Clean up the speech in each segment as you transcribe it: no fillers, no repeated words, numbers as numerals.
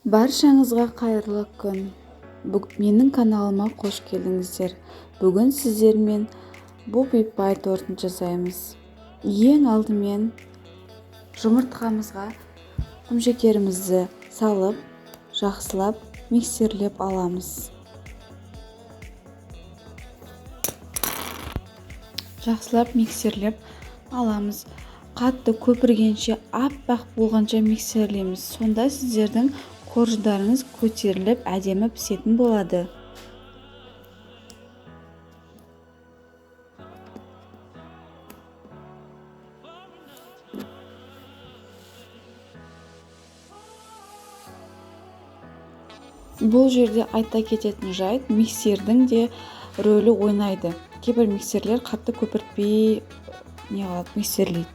Баршаңызға қайырлы күн. Менің каналыма қош келдіңіздер. Бүгін сіздермен бупи-пай тортын жасаймыз. Ең алдымен жұмыртқамызға құмшекерімізді салып, жақсылап миксерлеп аламыз. Қатты көпіргенше, аппақ болғанша миксерлейміз. Сонда сіздердің қоржындарыңыз көтеріліп, әдемі пісетін болады. Бұл жерде айта кететін жайт, миксердің де рөлі ойнайды. Кейбір миксерлер қатты көпіртпей миксерлейді.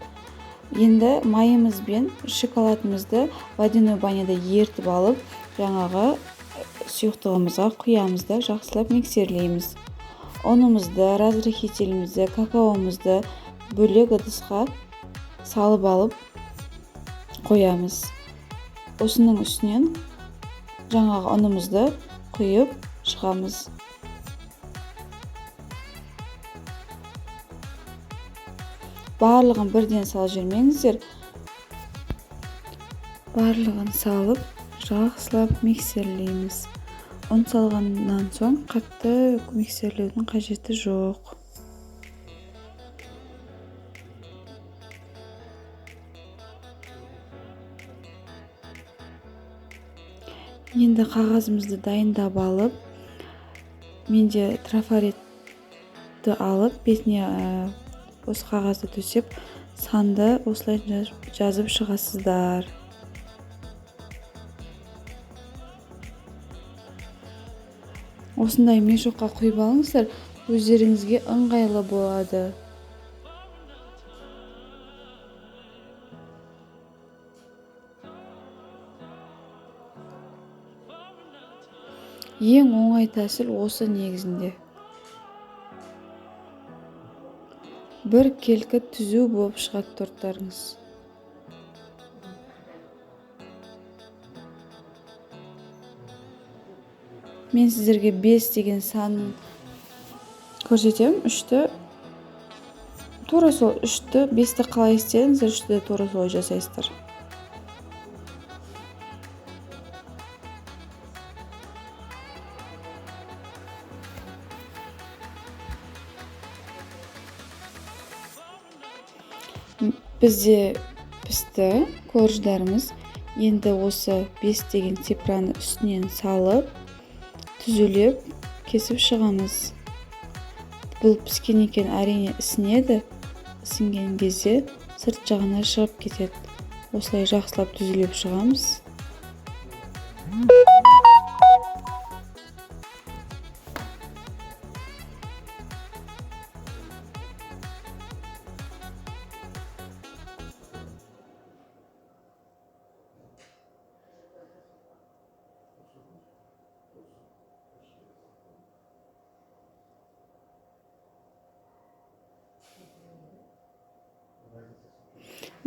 Енді майымыз бен шоколадымызды водяной баняда ертіп алып, жаңағы сұйықтығымызға құямыз да жақсылап миксерлейміз. Ұнымызды, разрыхителімізді, какаомызды бөлек ыдысқа салып алып қоямыз. Осының үстінен жаңағы ұнымызды құйып шығамыз. Барлығын бірден салып жүрмеңіздер. Барлығын салып, жақсылап миксерлейміз. Ұн салғаннан соң қатты миксерлеудің қажеті жоқ. Енді қағазымызды дайындап алып, менде трафаретті алып, бетіне осы қағазды төсеп, санды осылай жазып шығасыздар. Осындай мешокқа құйып алыңыздар, өздеріңізге ыңғайлы болады. Ең оңай тәсіл осы негізінде. Бір келкі түзу болып шығады торттарыңыз. Мен сіздерге 5 деген санын көрсетемін. 3-ті тура сол 3-ті 5-ті қалай істедіңіздер, 3-ті тура солай жасайсыздар. Бізде пісті корждарымыз. Енді осы 5 деген цифраны үстінен салып, түзулеп, кесіп шығамыз. Бұл піскен екен, әрине ісінеді. Ісінген кезде сырт жағына шығып кетеді. Осылай жақсылап түзулеп шығамыз.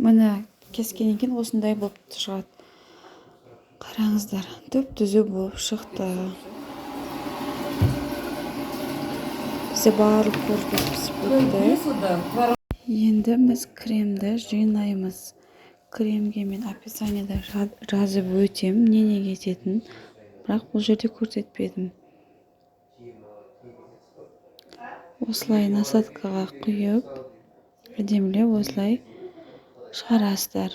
Мына кескен екен, осындай болып шығады. Қараңыздар, түп-түзу болып шықты. Бізде барлық корждар пісіп бітті. Енді біз кремді жинаймыз. Кремге мен описаниеда жазып өтем, не кететінін, бірақ бұл жерде көрсетпедім. Осылай насадкаға құйып, әдемілеп осылай шығарасыздар.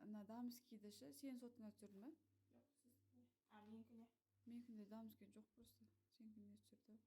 ана дамскийді ше сен сотыңа түсірді ма? Жоқ, сіздікі. Менікіне. Менікінде дамский жоқ просто. Сенікіне түсірді.